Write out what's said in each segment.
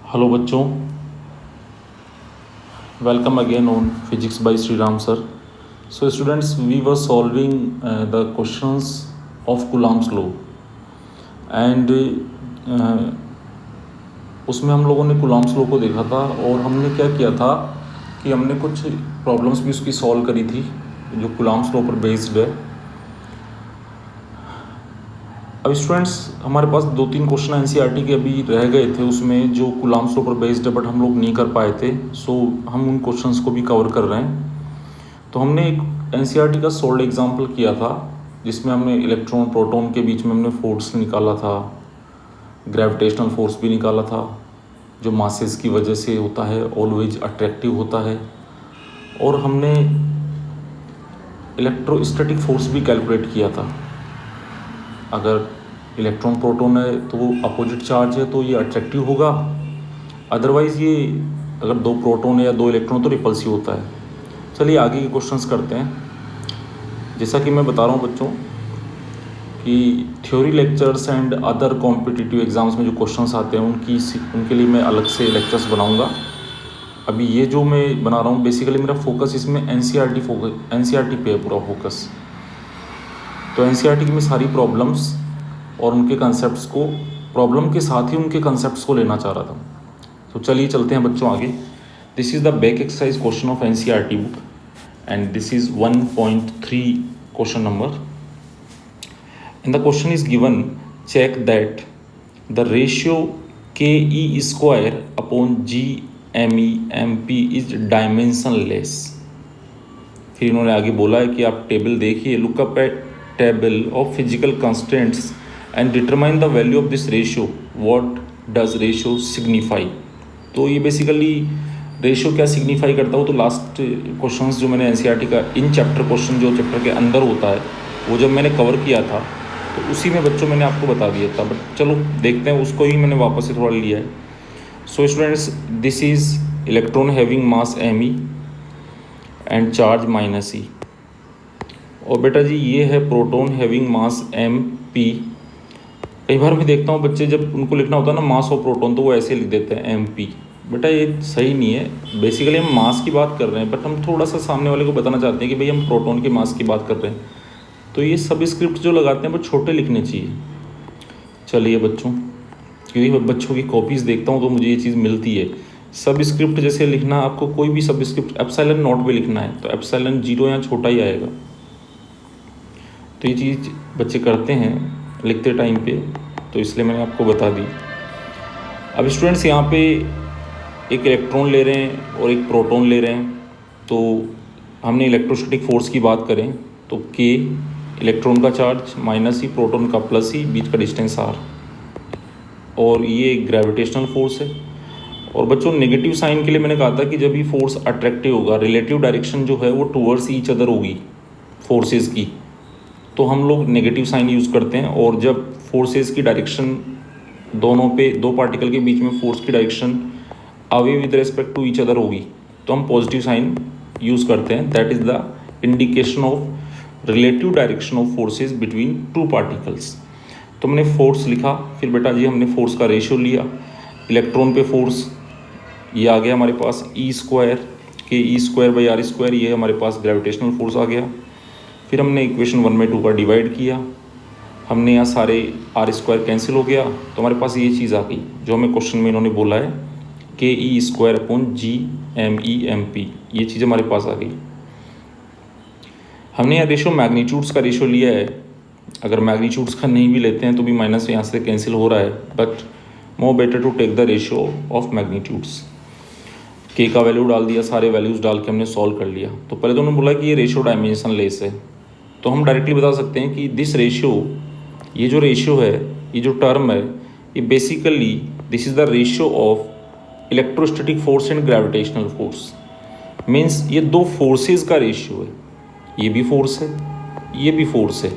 Hello बच्चों, welcome again on physics bye Shri Ram sir. So students, we were solving the questions of Coulomb's law and उसमें हम लोगों ने Coulomb's law को देखा था और हमने क्या किया था कि हमने कुछ प्रॉब्लम्स भी उसकी सॉल्व करी थी जो Coulomb's law पर बेस्ड है. अब स्टूडेंट्स हमारे पास 2-3 क्वेश्चन एनसीईआरटी के अभी रह गए थे उसमें जो Coulomb's law पर बेस्ड है, बट हम लोग नहीं कर पाए थे. सो हम उन क्वेश्चंस को भी कवर कर रहे हैं. तो हमने एक एनसीईआरटी का सोल्ड एग्जांपल किया था जिसमें हमने इलेक्ट्रॉन प्रोटॉन के बीच में हमने फोर्स निकाला था, ग्रेविटेशनल फोर्स भी निकाला था जो मासेस की वजह से होता है, ऑलवेज अट्रैक्टिव होता है. और हमने इलेक्ट्रोस्टैटिक फोर्स भी कैलकुलेट किया था. अगर इलेक्ट्रॉन प्रोटॉन है तो वो अपोजिट चार्ज है तो ये अट्रैक्टिव होगा, अदरवाइज़ ये अगर 2 प्रोटॉन है या 2 इलेक्ट्रॉन तो रिपल्सिव होता है. चलिए आगे के क्वेश्चंस करते हैं. जैसा कि मैं बता रहा हूँ बच्चों कि theory lectures and other competitive exams में जो क्वेश्चंस आते हैं उनके लिए मैं अलग से लेक्चर्स बनाऊँगा. अभी ये जो मैं बना रहा हूँ बेसिकली मेरा फोकस इसमें एनसीईआरटी पे है पूरा फोकस. तो एनसीईआरटी में सारी प्रॉब्लम्स और उनके कंसेप्ट्स को, प्रॉब्लम के साथ ही उनके कंसेप्ट्स को लेना चाह रहा था. तो चलिए चलते हैं बच्चों आगे. This is the back exercise question of NCERT book and this is 1.3 question number. And the question is given, check that the ratio KE square upon GME MP is dimensionless. फिर इन्होंने आगे बोला है कि आप टेबल देखिए, look up at table of physical constants and determine the value of this ratio. What does ratio signify. तो ये बेसिकली रेशियो क्या सिग्निफाई करता हो, तो लास्ट क्वेश्चंस जो मैंने एनसीईआरटी का इन चैप्टर क्वेश्चन जो चैप्टर के अंदर होता है वो जब मैंने कवर किया था तो उसी में बच्चों मैंने आपको बता दिया था. बट चलो देखते हैं, उसको ही मैंने वापस से थोड़ा लिया है. So students, this is electron having mass Me and charge -E. और बेटा जी ये है प्रोटॉन हैविंग मास MP. कई बार मैं देखता हूँ बच्चे जब उनको लिखना होता है ना मास ऑफ प्रोटॉन तो वो ऐसे लिख देते हैं MP. बेटा ये सही नहीं है. बेसिकली हम मास की बात कर रहे हैं बट हम थोड़ा सा सामने वाले को बताना चाहते हैं कि भाई हम प्रोटॉन के मास की बात कर रहे हैं. तो ये सब स्क्रिप्ट जो लगाते हैं वो छोटे लिखने चाहिए. चलिए बच्चों, क्योंकि बच्चों की कॉपीज़ देखता हूँ तो मुझे ये चीज़ मिलती है. सब स्क्रिप्ट जैसे लिखना, आपको कोई भी सब स्क्रिप्ट एप्सिलॉन नॉट पे लिखना है तो एप्सिलॉन 0 या छोटा ही आएगा. तो ये चीज़ बच्चे करते हैं लिखते टाइम पे, तो इसलिए मैंने आपको बता दी. अब स्टूडेंट्स यहाँ पे एक इलेक्ट्रॉन ले रहे हैं और एक प्रोटॉन ले रहे हैं. तो हमने इलेक्ट्रोस्टैटिक फोर्स की बात करें तो K इलेक्ट्रॉन का चार्ज -E प्रोटॉन का +E, बीच का डिस्टेंस R. और ये ग्रेविटेशनल फोर्स है. और बच्चों नेगेटिव साइन के लिए मैंने कहा था कि जब ये फोर्स अट्रैक्टिव होगा, रिलेटिव डायरेक्शन जो है वो टूवर्ड्स ईच अदर होगी फोर्सेस की, तो हम लोग नेगेटिव साइन यूज़ करते हैं. और जब फोर्सेस की डायरेक्शन दोनों पे, 2 पार्टिकल के बीच में फोर्स की direction away with respect to each other होगी तो हम पॉजिटिव साइन यूज़ करते हैं. That is the indication of relative direction of forces between 2 particles. तो हमने फोर्स लिखा, फिर बेटा जी हमने फोर्स का रेशियो लिया. इलेक्ट्रॉन पे फोर्स ये आ गया हमारे पास E² KE²/R², ये हमारे पास ग्रेविटेशनल फोर्स आ गया. फिर हमने इक्वेशन 1/2 का डिवाइड किया, हमने यहाँ सारे R² कैंसिल हो गया तो हमारे पास ये चीज़ आ गई जो हमें क्वेश्चन में इन्होंने बोला है KE²/GME/MP. ये चीज़ हमारे पास आ गई. हमने यहाँ रेशियो मैग्नीट्यूड्स का रेशियो लिया है. अगर मैग्नीट्यूड्स का नहीं भी लेते हैं तो भी माइनस यहाँ से कैंसिल हो रहा है, but more better to take the ratio of magnitudes. K का वैल्यू डाल दिया, सारे वैल्यूज़ डाल के हमने सॉल्व कर लिया. तो पहले तो उन्होंने बोला कि ये रेशियो डायमेंशनलेस है, तो हम डायरेक्टली बता सकते हैं कि दिस रेशियो, ये जो रेशियो है, ये जो टर्म है, ये basically this is the ratio of electrostatic force and gravitational force. Means ये 2 फोर्सेस का रेशियो है. ये भी फोर्स है, ये भी फोर्स है.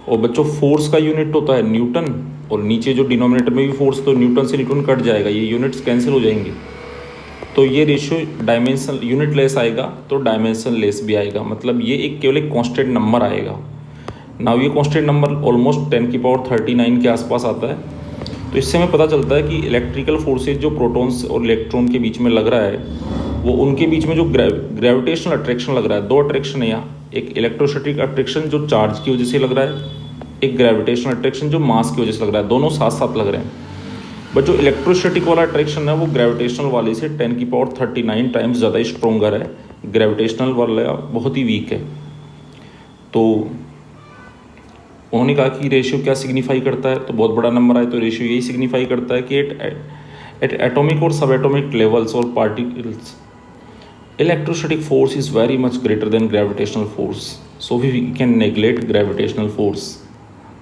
और बच्चों फोर्स का यूनिट होता है न्यूटन, और नीचे जो डिनोमिनेटर में भी फोर्स, तो न्यूटन से न्यूटन कट जाएगा, ये यूनिट्स कैंसिल हो जाएंगे. तो ये रेशियो डायमेंशन यूनिट लेस आएगा तो डायमेंशन लेस भी आएगा. मतलब ये एक केवल एक कांस्टेंट नंबर आएगा. नाउ ये कांस्टेंट नंबर ऑलमोस्ट 10⁻39 के आसपास आता है. तो तो इससे हमें पता चलता है कि इलेक्ट्रिकल फोर्सेज जो प्रोटॉन्स और इलेक्ट्रॉन के बीच में लग रहा है, वो उनके बीच में जो ग्रेविटेशनल अट्रैक्शन लग रहा है, दो अट्रैक्शन है यहाँ, एक इलेक्ट्रोस्टैटिक अट्रैक्शन जो चार्ज की वजह से लग रहा है, एक ग्रेविटेशनल अट्रैक्शन जो मास की वजह से लग रहा है, दोनों साथ साथ लग रहे हैं। बट जो इलेक्ट्रोस्टैटिक वाला अट्रैक्शन है वो ग्रेविटेशनल वाले से 10⁻39 टाइम्स ज़्यादा स्ट्रोंगर है, ग्रेविटेशनल वाला बहुत ही वीक है। तो उन्होंने कहा कि रेशियो क्या सिग्निफाई करता है, तो बहुत बड़ा नंबर आए तो रेशियो यही सिग्निफाई करता है कि एट एटॉमिक और सब एटॉमिक लेवल्स और particles electrostatic force is very much greater than gravitational force, so we can neglect gravitational force.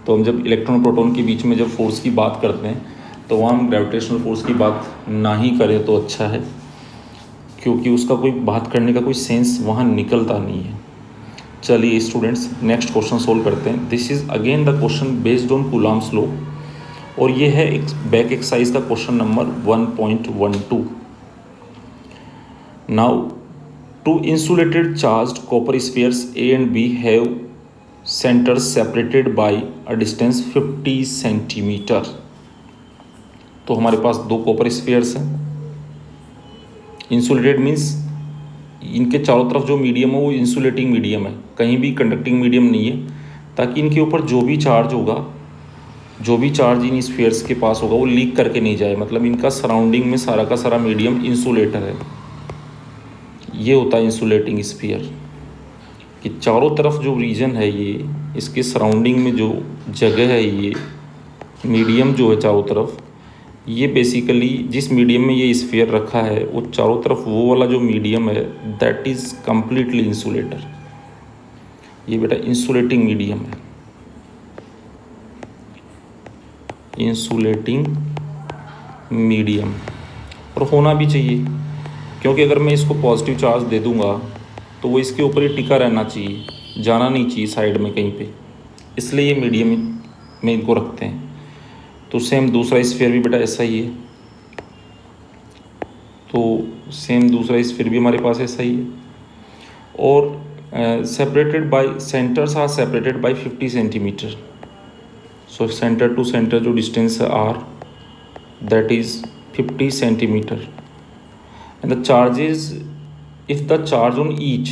तो हम जब इलेक्ट्रॉन प्रोटॉन के बीच में जब फोर्स की बात करते हैं तो वहाँ हम ग्रेविटेशनल फोर्स की बात ना ही करें तो अच्छा है, क्योंकि उसका कोई बात करने का कोई सेंस वहाँ निकलता नहीं है। चलिए स्टूडेंट्स, नेक्स्ट क्वेश्चन सोल्व करते हैं। This is again the question based on Coulomb's law, और ये है बैक एक्सरसाइज का question number 1.12। Now two insulated charged copper spheres A and B have centres separated by a distance 50 centimetre. तो हमारे पास दो कॉपर स्फीयर्स हैं। Insulated means इनके चारों तरफ जो मीडियम है वो इंसुलेटिंग मीडियम है, कहीं भी कंडक्टिंग मीडियम नहीं है, ताकि इनके ऊपर जो भी चार्ज होगा, जो भी चार्ज इन स्फीयर्स के पास होगा वो लीक करके नहीं जाए। मतलब इनका सराउंडिंग में सारा का सारा मीडियम इंसुलेटर है। ये होता है इंसुलेटिंग स्फीयर, कि चारों तरफ जो रीजन है ये, इसके सराउंडिंग में जो जगह है, ये मीडियम जो है चारों तरफ, ये बेसिकली जिस मीडियम में ये स्फीयर रखा है वो चारों तरफ वो वाला जो मीडियम है दैट इज़ कम्प्लीटली इंसुलेटर। ये बेटा इंसुलेटिंग मीडियम है, इंसुलेटिंग मीडियम, और होना भी चाहिए, क्योंकि अगर मैं इसको पॉजिटिव चार्ज दे दूंगा तो वो इसके ऊपर ही टिका रहना चाहिए, जाना नहीं चाहिए साइड में कहीं पे, इसलिए ये मीडियम में इनको रखते हैं। तो सेम दूसरा स्फीयर भी बेटा ऐसा ही है, तो सेम दूसरा स्फीयर भी हमारे पास ऐसा ही है, और separated by centres are separated by 50 centimetre. So centre to centre जो डिस्टेंस है R, that is 50 centimetre. And the charges, if the charge on each,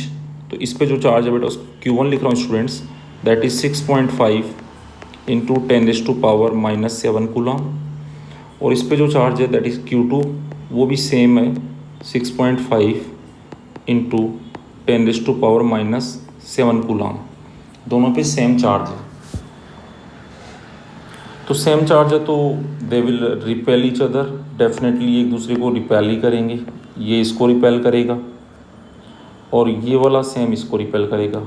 तो इस पे जो चार्ज है बेटा उसको Q1 लिख रहा हूँ students, that is 6.5 into 10⁻⁻7 coulomb, और इस पे जो चार्ज है दैट इज़ Q2, वो भी सेम है 6.5 इंटू 10⁻⁻7 कूलम, दोनों पे सेम चार्ज है। तो सेम चार्ज है तो they will repel each other, definitely एक दूसरे को रिपेल ही करेंगे। ये इसको रिपेल करेगा और ये वाला सेम इसको रिपेल करेगा,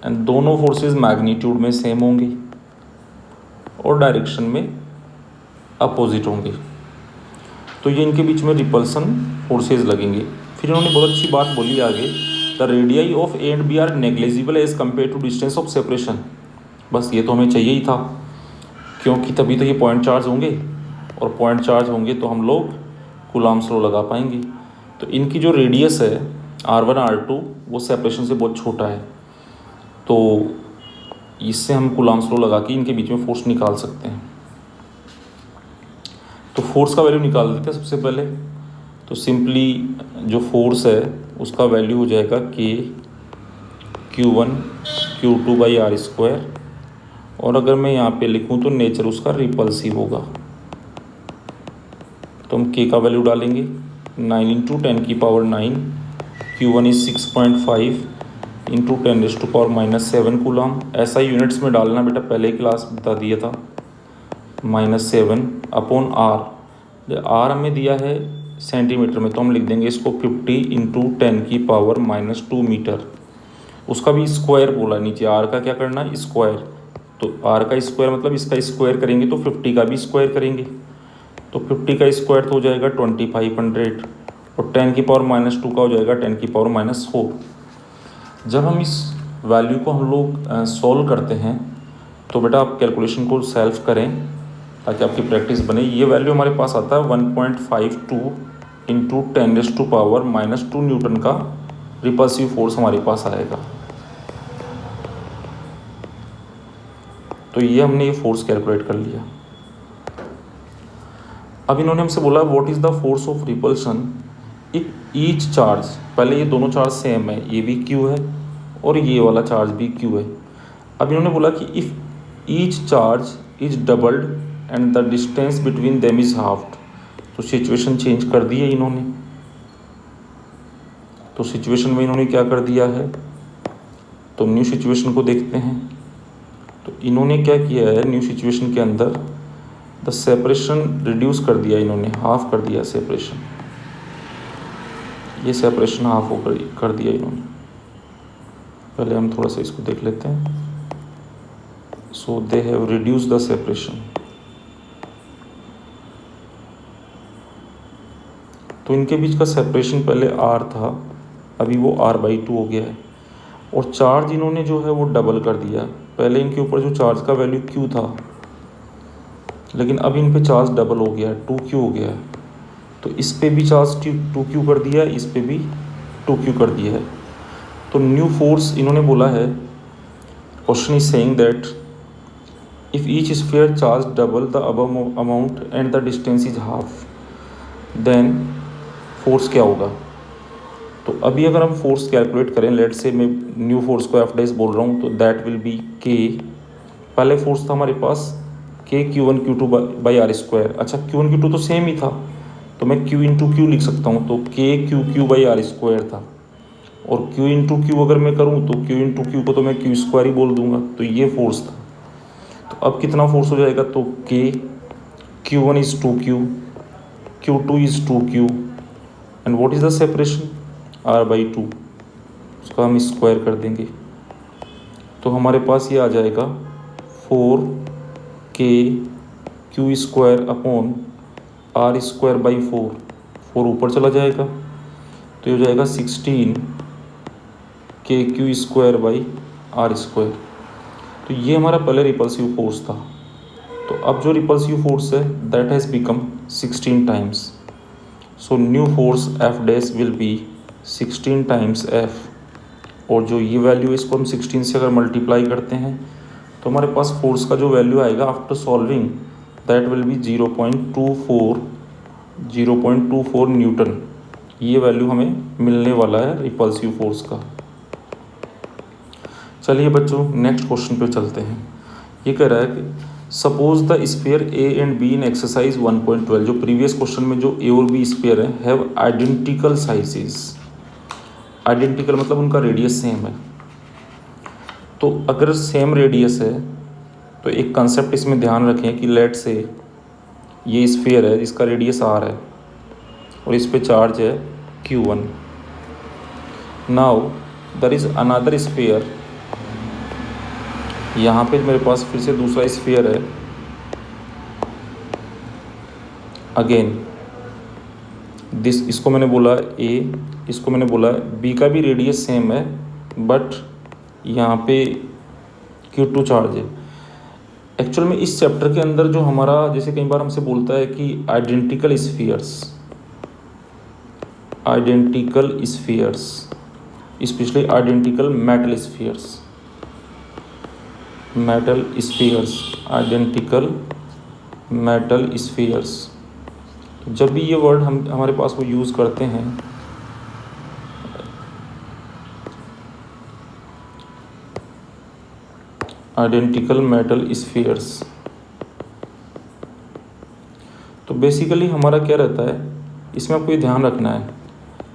एंड दोनों फोर्सेस मैग्नीट्यूड में सेम होंगे और डायरेक्शन में अपोजिट होंगे। तो ये इनके बीच में रिपल्सन फोर्सेस लगेंगे। फिर इन्होंने बहुत अच्छी बात बोली आगे, the radii of A and B are negligible as compare to distance of separation. बस ये तो हमें चाहिए ही था, क्योंकि तभी तो ये पॉइंट चार्ज होंगे, और पॉइंट चार्ज होंगे तो हम लोग कूलम्ब्स लॉ लगा पाएंगे। तो इनकी जो रेडियस है R1 R2 वो सेपरेशन से बहुत छोटा है, तो इससे हम कूलम्ब्स लॉ लगा के इनके बीच में फोर्स निकाल सकते हैं। तो फोर्स का वैल्यू निकाल देते हैं सबसे पहले। तो सिंपली जो फोर्स है उसका वैल्यू हो जाएगा K Q1 Q2 by R², और अगर मैं यहाँ पे लिखूँ तो नेचर उसका रिपल्सिव होगा। तो हम K का वैल्यू डालेंगे 9 into 10⁻⁹, Q1 is 6.5 into 10⁻⁻7 coulomb. ऐसा ही यूनिट्स में डालना बेटा, पहले ही क्लास बता दिया था, -7 अपॉन R। R हमें दिया है सेंटीमीटर में, तो हम लिख देंगे इसको 50 इंटू 10⁻⁻2 मीटर। उसका भी स्क्वायर बोला नीचे, R का क्या करना है स्क्वायर, तो R का स्क्वायर मतलब इसका स्क्वायर करेंगे तो 50 का भी स्क्वायर करेंगे, तो 50 का स्क्वायर तो हो जाएगा 2500, और 10⁻⁻2 का हो जाएगा 10⁻⁻4। जब हम इस वैल्यू को हम लोग सॉल्व करते हैं तो बेटा आप कैलकुलेशन को सेल्फ करें ताकि आपकी प्रैक्टिस बने। ये वैल्यू हमारे पास आता है 1.52 इंटू 10⁻⁻2 न्यूटन का रिपल्सिव फोर्स हमारे पास आएगा। तो ये हमने ये फोर्स कैलकुलेट कर लिया। अब इन्होंने हमसे बोला what is the force of repulsion if each charge, पहले ये दोनों चार्ज सेम है, ये भी क्यू है और ये वाला चार्ज भी क्यू है। अब इन्होंने बोला कि if each charge is doubled and the distance between them is halved, तो सिचुएशन चेंज कर दी है इन्होंने। तो सिचुएशन में इन्होंने क्या कर दिया है, तो न्यू सिचुएशन को देखते हैं। तो इन्होंने क्या किया है न्यू सिचुएशन के अंदर, द सेपरेशन रिड्यूस कर दिया इन्होंने, हाफ कर दिया सेपरेशन, ये सेपरेशन हाफ हो कर दिया इन्होंने। पहले हम थोड़ा सा इसको देख लेते हैं। So they have reduce the separation, तो इनके बीच का सेपरेशन पहले r था, अभी वो r/2 हो गया है। और चार्ज इन्होंने जो है वो डबल कर दिया, पहले इनके ऊपर जो चार्ज का वैल्यू q था, लेकिन अब इन पे चार्ज डबल हो गया है, 2q हो गया है। तो इस पे भी चार्ज 2q कर दिया है, इस पे भी 2q कर दिया है। तो न्यू फोर्स इन्होंने बोला है, question is saying that if each sphere charge double the above amount and the distance is half, then force क्या होगा। तो अभी अगर हम फोर्स कैलकुलेट करें, लेट से मैं न्यू फोर्स को F' बोल रहा हूँ, तो दैट विल बी K। पहले फोर्स था हमारे पास K Q1 Q2 by r²। अच्छा Q1 Q2 तो सेम ही था, तो मैं Q इंटू Q लिख सकता हूँ, तो K Q बाई r² था। और Q इंटू Q अगर मैं करूँ तो Q इंटू Q को तो मैं Q² ही बोल दूंगा, तो ये फोर्स था। तो अब कितना फोर्स हो जाएगा, तो K Q1 is 2Q, Q2 is 2Q and what is the separation, r/2। उसका हम स्क्वायर कर देंगे, तो हमारे पास ये आ जाएगा 4K Q² अपॉन r²/4। 4 ऊपर चला जाएगा, तो ये हो जाएगा 16K Q²/r²। तो ये हमारा पहले रिपल्सिव फोर्स था। तो अब जो रिपल्सिव फोर्स है that has become 16 times. So new force F' will be 16 times F। और जो ये वैल्यू है इसको हम 16 से अगर मल्टीप्लाई करते हैं तो हमारे पास फोर्स का जो वैल्यू आएगा after solving, that will be 0.24 Newton. ये वैल्यू हमें मिलने वाला है रिपल्सिव फोर्स का। चलिए बच्चों नेक्स्ट क्वेश्चन पे चलते हैं। ये कह रहा है कि suppose the sphere A and be in exercise 1.12, जो प्रीवियस क्वेश्चन में जो ए और बी स्फीयर है हैव आइडेंटिकल साइजेस। आइडेंटिकल मतलब उनका रेडियस सेम है। तो अगर सेम रेडियस है तो एक कंसेप्ट इसमें ध्यान रखें कि लेट से ये स्फीयर है जिसका रेडियस r है और इस पे चार्ज है Q1। Now there is another sphere, यहाँ पे मेरे पास फिर से दूसरा स्फीयर है। अगेन दिस, इसको मैंने बोला A, इसको मैंने बोला B का भी रेडियस सेम है, बट यहाँ पे Q2 चार्ज है। एक्चुअल में इस चैप्टर के अंदर जो हमारा, जैसे कई बार हमसे बोलता है कि identical spheres, specially identical metal spheres, identical metal spheres. जब भी ये वर्ड हम हमारे पास वो यूज़ करते हैं, आइडेंटिकल मेटल स्फीयर्स, तो बेसिकली हमारा क्या रहता है, इसमें आपको ये ध्यान रखना है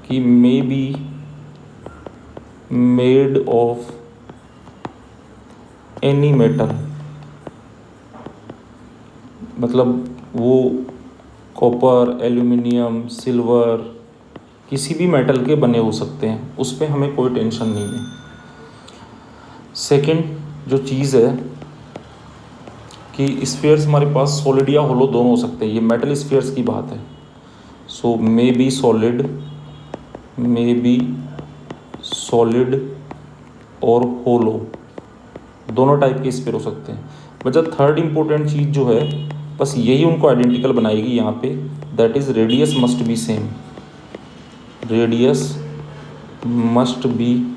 कि may be made of any metal, मतलब वो कॉपर, एल्यूमिनियम, सिल्वर, किसी भी मेटल के बने हो सकते हैं, उस पर हमें कोई टेंशन नहीं है। सेकंड जो चीज़ है कि स्फीयर्स हमारे पास सॉलिड या होलो दोनों हो सकते हैं, ये मेटल स्फीयर्स की बात है। सो मे बी सॉलिड और होलो, दोनों टाइप के स्फीयर हो सकते हैं। बचा थर्ड इम्पोर्टेंट चीज़ जो है, बस यही उनको आइडेंटिकल बनाएगी यहाँ पे, that is radius must be same. Radius must be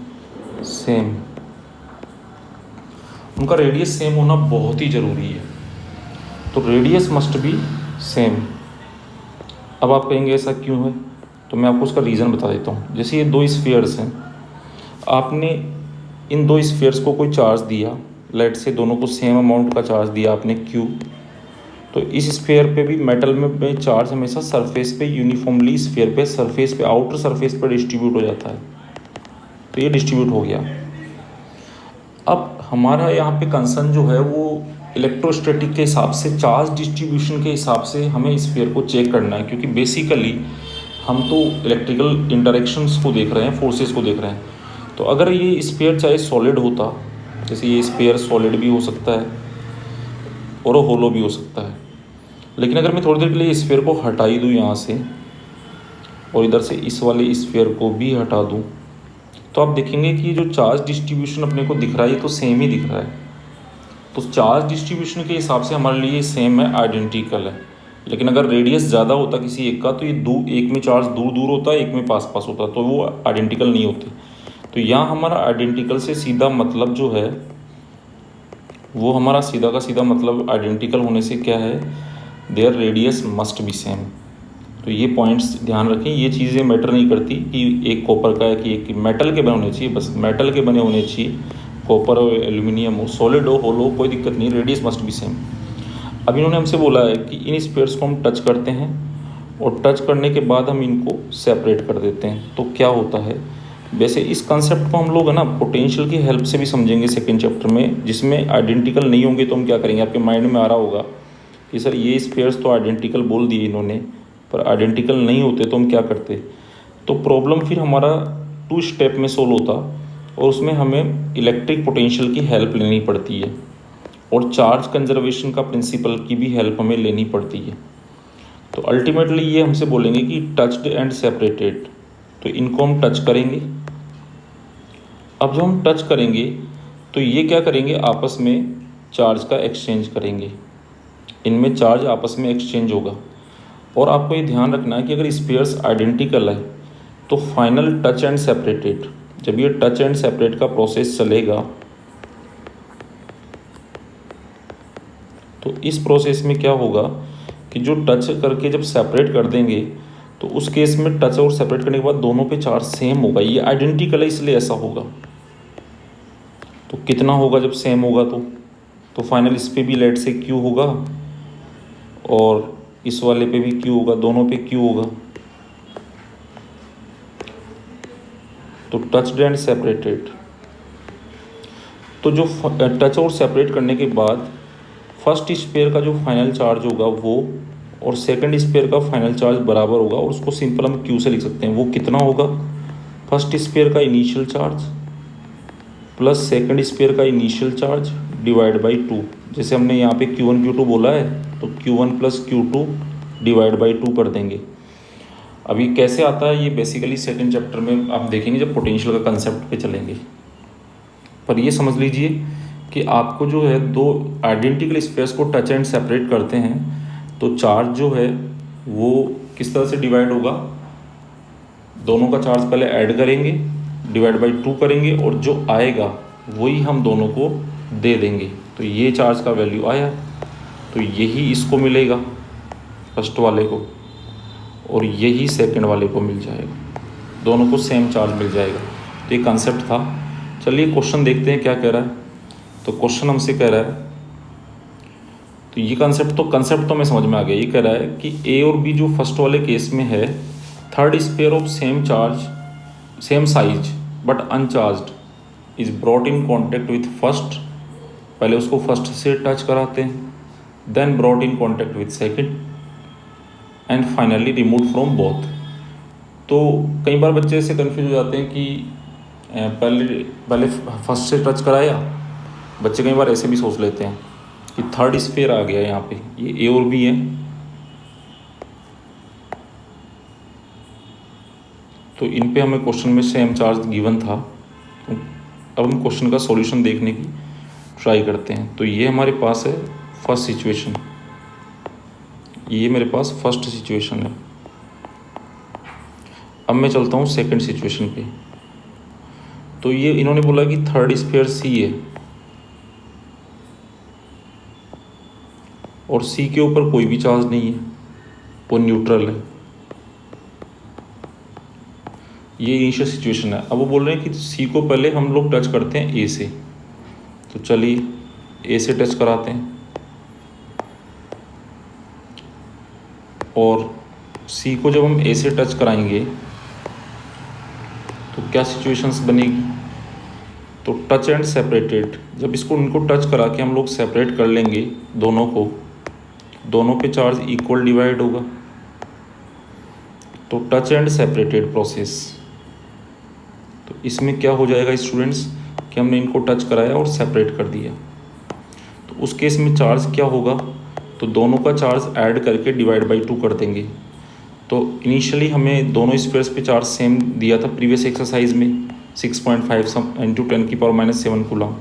same, उनका रेडियस सेम होना बहुत ही ज़रूरी है। तो रेडियस मस्ट बी सेम। अब आप कहेंगे ऐसा क्यों है, तो मैं आपको उसका रीज़न बता देता हूँ। जैसे ये दो स्फीयर्स हैं, आपने इन दो स्फीयर्स को कोई चार्ज दिया, लेट से दोनों को सेम अमाउंट का चार्ज दिया आपने Q, तो इस स्फीयर पे भी मेटल में चार्ज हमेशा सरफेस पे यूनिफॉर्मली स्फीयर पे सरफेस पे आउटर सरफेस पे डिस्ट्रीब्यूट हो जाता है। तो ये डिस्ट्रीब्यूट हो गया। अब हमारा यहाँ पे कंसर्न जो है वो इलेक्ट्रोस्टैटिक के हिसाब से, चार्ज डिस्ट्रीब्यूशन के हिसाब से हमें स्फीयर को चेक करना है, क्योंकि बेसिकली हम तो इलेक्ट्रिकल इंटरेक्शंस को देख रहे हैं, फोर्सेस को देख रहे हैं। तो अगर ये स्फीयर चाहे सॉलिड होता, जैसे ये स्फीयर सॉलिड भी हो सकता है और होलो भी हो सकता है, लेकिन अगर मैं थोड़ी देर के लिए स्फीयर को हटा ही दूँ यहाँ से और इधर से इस वाले स्फीयर को भी हटा दूँ, तो आप देखेंगे कि जो चार्ज डिस्ट्रीब्यूशन अपने को दिख रहा है ये तो सेम ही दिख रहा है। तो चार्ज डिस्ट्रीब्यूशन के हिसाब से हमारे लिए सेम है, आइडेंटिकल है। लेकिन अगर रेडियस ज़्यादा होता किसी एक का, तो ये एक में चार्ज दूर दूर होता है, एक में पास पास होता, तो वो आइडेंटिकल नहीं होते। तो यहाँ हमारा आइडेंटिकल से सीधा मतलब जो है वो हमारा सीधा का सीधा मतलब आइडेंटिकल होने से क्या है, there radius must be same. तो ये पॉइंट्स ध्यान रखें, ये चीज़ें मैटर नहीं करती कि एक कॉपर का है कि एक मेटल के बने होने चाहिए, बस मेटल के बने होने चाहिए, कॉपर हो, एल्यूमिनियम हो, सॉलिड हो, होलो, कोई दिक्कत नहीं, रेडियस मस्ट बी सेम। अब इन्होंने हमसे बोला है कि इन स्फीयर्स को हम टच करते हैं और टच करने के बाद हम इनको सेपरेट कर देते हैं, तो क्या होता है। वैसे इस कंसेप्ट को हम लोग है ना पोटेंशियल की हेल्प से भी समझेंगे सेकेंड चैप्टर में, जिसमें आइडेंटिकल नहीं होंगे तो हम क्या करेंगे। आपके माइंड में आ रहा होगा कि सर ये स्फीयर्स तो आइडेंटिकल बोल दिए इन्होंने, पर आइडेंटिकल नहीं होते तो हम क्या करते। तो प्रॉब्लम फिर हमारा 2 स्टेप में सोल्व होता और उसमें हमें इलेक्ट्रिक पोटेंशियल की हेल्प लेनी पड़ती है और चार्ज कंजर्वेशन का प्रिंसिपल की भी हेल्प हमें लेनी पड़ती है। तो अल्टीमेटली ये हमसे बोलेंगे कि टच्ड एंड सेपरेटेड, तो इनको हम टच करेंगे। अब जो हम टच करेंगे तो ये क्या करेंगे, आपस में चार्ज का एक्सचेंज करेंगे, इनमें चार्ज आपस में एक्सचेंज होगा। और आपको ये ध्यान रखना है कि अगर स्फीयर्स आइडेंटिकल है तो फाइनल टच एंड सेपरेटेड, जब ये टच एंड सेपरेट का प्रोसेस चलेगा तो इस प्रोसेस में क्या होगा कि जो टच करके जब सेपरेट कर देंगे तो उस केस में टच और सेपरेट करने के बाद दोनों पे चार्ज सेम होगा, ये आइडेंटिकल है इसलिए ऐसा होगा। तो कितना होगा जब सेम होगा, तो फाइनल इस पे भी लेट से Q होगा और इस वाले पे भी Q होगा, दोनों पे Q होगा। तो टच्ड एंड सेपरेटेड, तो जो टच और सेपरेट करने के बाद फर्स्ट स्फीयर का जो फाइनल चार्ज होगा वो और सेकंड स्फीयर का फाइनल चार्ज बराबर होगा और उसको सिंपल हम Q से लिख सकते हैं। वो कितना होगा, फर्स्ट स्फीयर का initial charge plus second sphere का इनिशियल चार्ज डिवाइड बाई 2। जैसे हमने यहाँ पे Q1 Q2 बोला है तो Q1 plus Q2 divide by 2 कर देंगे। अभी कैसे आता है ये बेसिकली सेकंड चैप्टर में आप देखेंगे जब पोटेंशियल का कंसेप्ट पे चलेंगे। पर ये समझ लीजिए कि आपको जो है दो आइडेंटिकल स्पेस को टच एंड सेपरेट करते हैं तो चार्ज जो है वो किस तरह से डिवाइड होगा, दोनों का चार्ज पहले ऐड करेंगे, डिवाइड बाई 2 करेंगे और जो आएगा वही हम दोनों को दे देंगे। तो ये चार्ज का वैल्यू आया, तो यही इसको मिलेगा फर्स्ट वाले को और यही सेकंड वाले को मिल जाएगा, दोनों को सेम चार्ज मिल जाएगा। तो ये कंसेप्ट था। चलिए क्वेश्चन देखते हैं क्या कह रहा है। तो क्वेश्चन हमसे कह रहा है, तो ये कंसेप्ट तो मैं समझ में आ गया। ये कह रहा है कि ए और बी जो फर्स्ट वाले केस में है, third sphere of same charge same size but uncharged is brought in contact with first, पहले उसको फर्स्ट से टच कराते हैं, then brought in contact with second and finally remove from both. तो कई बार बच्चे ऐसे कन्फ्यूज हो जाते हैं कि पहले फर्स्ट से टच कराया, बच्चे कई बार ऐसे भी सोच लेते हैं कि थर्ड स्फीयर आ गया यहाँ पे, ये ए और बी है, तो इन पे हमें क्वेश्चन में सेम चार्ज गिवन था। तो अब हम क्वेश्चन का सॉल्यूशन देखने की ट्राई करते हैं। तो ये हमारे पास है फर्स्ट सिचुएशन, ये मेरे पास फर्स्ट सिचुएशन है। अब मैं चलता हूँ सेकंड सिचुएशन पे। तो ये इन्होंने बोला कि थर्ड स्फीयर सी है और सी के ऊपर कोई भी चार्ज नहीं है, वो न्यूट्रल है। ये इनिशियल सिचुएशन है। अब वो बोल रहे हैं कि सी को पहले हम लोग टच करते हैं ए से, तो चलिए ए से टच कराते हैं और सी को जब हम ए से टच कराएंगे तो क्या सिचुएशंस बनेगी। तो टच एंड सेपरेटेड, जब इसको इनको टच करा के हम लोग सेपरेट कर लेंगे दोनों को, दोनों पे चार्ज इक्वल डिवाइड होगा, तो टच एंड सेपरेटेड प्रोसेस। तो इसमें क्या हो जाएगा स्टूडेंट्स कि हमने इनको टच कराया और सेपरेट कर दिया, तो उस केस में चार्ज क्या होगा, तो दोनों का चार्ज ऐड करके डिवाइड बाई 2 कर देंगे। तो इनिशियली हमें दोनों स्फीयर्स पे चार्ज सेम दिया था प्रीवियस एक्सरसाइज में 6.5 इंटू 10⁻⁷ कूलम।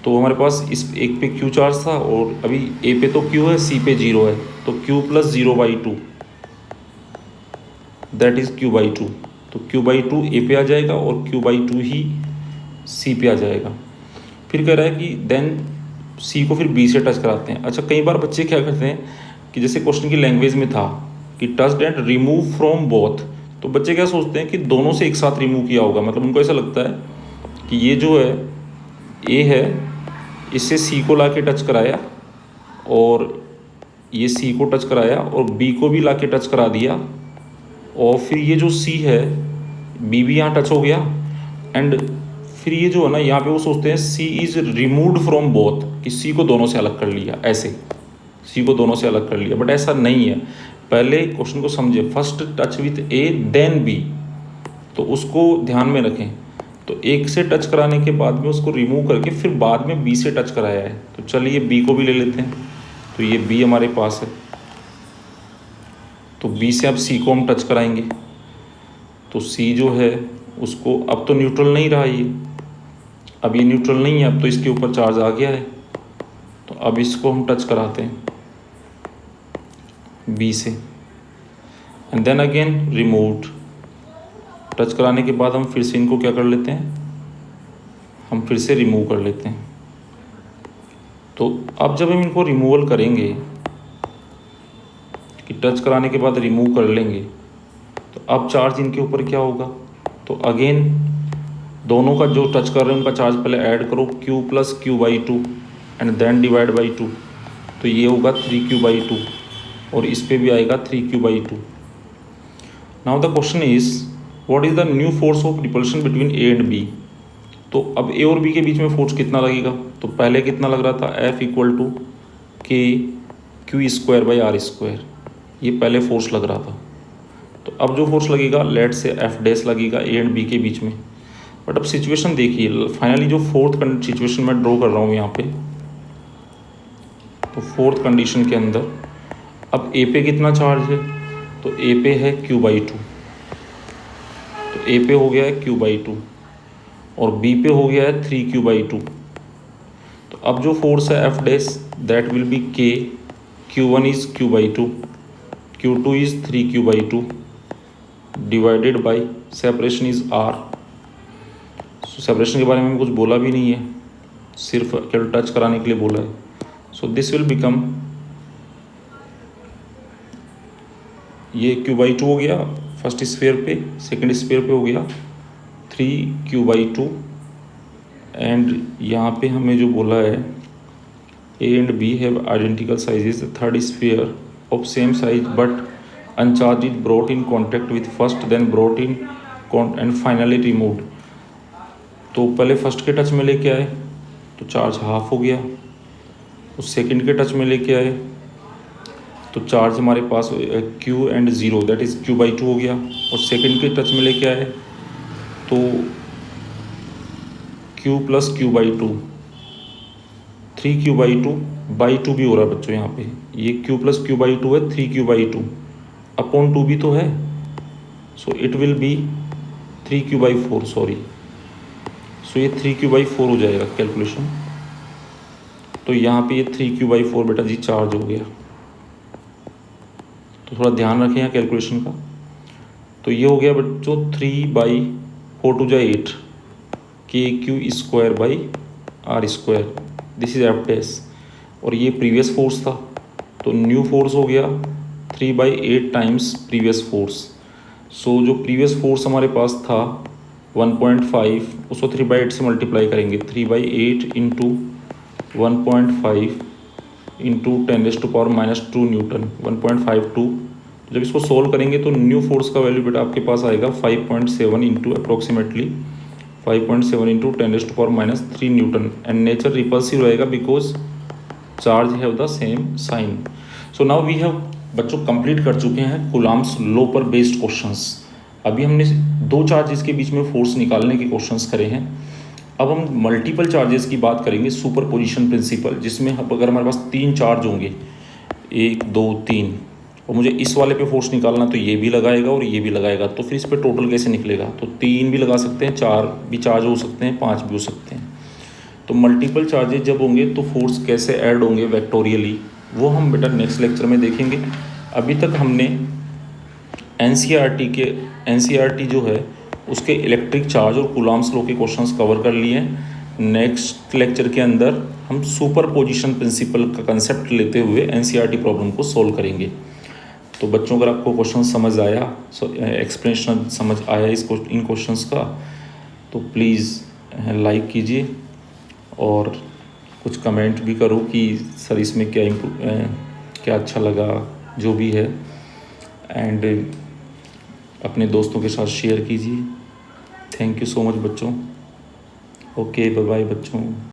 तो हमारे पास इस एक पे क्यू चार्ज था और अभी ए पे तो क्यू है, सी पे 0 है, तो Q plus 0/2 that is Q/2। तो Q/2 ए पे आ जाएगा और Q/2 ही सी पे आ जाएगा। फिर कह रहा है कि देन सी को फिर बी से टच कराते हैं। अच्छा, कई बार बच्चे क्या करते हैं कि जैसे क्वेश्चन की लैंग्वेज में था कि touch and remove from both, तो बच्चे क्या सोचते हैं कि दोनों से एक साथ रिमूव किया होगा। मतलब उनको ऐसा लगता है कि ये जो है ए है, इससे सी को लाके टच कराया और ये सी को टच कराया और बी को भी लाके टच करा दिया और फिर ये जो सी है बी भी यहाँ टच हो गया एंड फिर ये जो है ना यहाँ पे वो सोचते हैं सी इज़ रिमूव्ड फ्रॉम बोथ, कि सी को दोनों से अलग कर लिया, ऐसे सी को दोनों से अलग कर लिया, बट ऐसा नहीं है। पहले क्वेश्चन को समझे, first touch with A then B, तो उसको ध्यान में रखें। तो एक से टच कराने के बाद में उसको रिमूव करके फिर बाद में बी से टच कराया है। तो चलिए बी को भी ले लेते हैं, तो ये बी हमारे पास है, तो बी से अब सी को हम टच कराएंगे, तो सी जो है उसको अब तो न्यूट्रल नहीं रहा ये, अब ये न्यूट्रल नहीं है, अब तो इसके ऊपर चार्ज आ गया है, तो अब इसको हम टच कराते हैं बी से and then again removed. Touch कराने के बाद हम फिर से इनको क्या कर लेते हैं, हम फिर से रिमूव कर लेते हैं। तो अब जब हम इनको रिमूवल करेंगे कि टच कराने के बाद रिमूव कर लेंगे, तो अब चार्ज इनके ऊपर क्या होगा, तो अगेन दोनों का जो टच कर रहे हैं उनका चार्ज पहले ऐड करो, Q plus Q/2 and then divide by 2, तो ये होगा 3Q/2 और इस पे भी आएगा 3Q/2। Now the question is what is the new force of repulsion between A and B. तो अब ए और बी के बीच में फोर्स कितना लगेगा, तो पहले कितना लग रहा था F = KQ²/R², ये पहले फोर्स लग रहा था। तो अब जो फोर्स लगेगा लेट से F' लगेगा ए एंड बी के बीच में। बट अब सिचुएशन देखिए, फाइनली जो फोर्थ सिचुएशन मैं ड्रॉ कर रहा हूँ यहाँ पे, तो फोर्थ कंडीशन के अंदर अब ए पे कितना चार्ज है, तो ए पे है Q/2, तो ए पे हो गया है Q/2 और बी पे हो गया है 3Q/2। तो अब जो फोर्स है F' that will be K, Q1 is Q/2, Q2 is 3Q/2 divided by separation is R। So separation के बारे में कुछ बोला भी नहीं है, सिर्फ केवल टच कराने के लिए बोला है। सो दिस विल बिकम, ये Q/2 हो गया फर्स्ट स्फीयर पे, सेकंड स्फीयर पे हो गया 3Q/2 एंड यहाँ पे हमें जो बोला है A and B have identical sizes, third sphere of same size but uncharge is brought in contact with first then brought in and finally removed. तो पहले फर्स्ट के टच में लेके आए तो चार्ज हाफ हो गया, उस सेकंड के टच में लेके आए तो चार्ज हमारे पास Q and 0 that is Q/2 हो गया, और सेकंड के टच में लेके आए तो Q प्लस Q/2 3Q/2/2 भी हो रहा है बच्चों यहाँ पे, ये Q प्लस Q/2 है 3Q/2 अपॉन 2 भी तो है, so it will be 3Q/4 sorry, so ये 3Q/4 हो जाएगा कैलकुलेशन। तो यहाँ पे ये 3Q/4 बेटा जी चार्ज हो गया, तो थोड़ा ध्यान रखें यहाँ कैलकुलेशन का। तो ये हो गया बच्चों 3/4 = 8 KQ²/R², दिस इज F', और ये प्रीवियस फोर्स था, तो न्यू फोर्स हो गया 3/8 टाइम्स प्रीवियस फोर्स सो जो प्रीवियस फोर्स हमारे पास था 1.5, उसको 3/8 से मल्टीप्लाई करेंगे। 3/8 इंटू 1.5 इंटू 10⁻⁻2 न्यूटन, 1.52। जब इसको सोल्व करेंगे तो न्यू फोर्स का वैल्यू बेटा आपके पास आएगा 5.7 into approximately 5.7 into 10⁻³ newton. And nature repulsive रहेगा because charge have the same sign. So now we have बच्चों कंप्लीट कर चुके हैं कूलम्ब्स लॉ पर बेस्ड क्वेश्चंस। अभी हमने दो चार्जेस के बीच में फोर्स निकालने के क्वेश्चंस करे हैं। अब हम मल्टीपल चार्जेस की बात करेंगे, सुपरपोजिशन प्रिंसिपल, जिसमें अब अगर हमारे पास 3 चार्ज होंगे, 1 2 3, और मुझे इस वाले पे फोर्स निकालना तो ये भी लगाएगा और ये भी लगाएगा, तो फिर इस पे टोटल कैसे निकलेगा? तो 3 भी लगा सकते हैं, 4 भी चार्ज हो सकते हैं, 5 भी हो सकते हैं। तो मल्टीपल चार्जेस जब होंगे तो फोर्स कैसे ऐड होंगे वेक्टोरियली, वो हम बेटा नेक्स्ट लेक्चर में देखेंगे। अभी तक हमने एनसीईआरटी जो है उसके इलेक्ट्रिक चार्ज और कूलम्ब्स लॉ के क्वेश्चंस कवर कर लिए हैं। नेक्स्ट लेक्चर के अंदर हम सुपरपोजिशन प्रिंसिपल का कंसेप्ट लेते हुए एनसीईआरटी प्रॉब्लम को सॉल्व करेंगे। तो बच्चों अगर आपको क्वेश्चन समझ आया, एक्सप्लेनेशन समझ आया इन क्वेश्चंस का, तो प्लीज़ लाइक कीजिए और कुछ कमेंट भी करो कि सर इसमें क्या अच्छा लगा, जो भी है। एंड अपने दोस्तों के साथ शेयर कीजिए। थैंक यू सो मच बच्चों। ओके, बाय बाय बच्चों।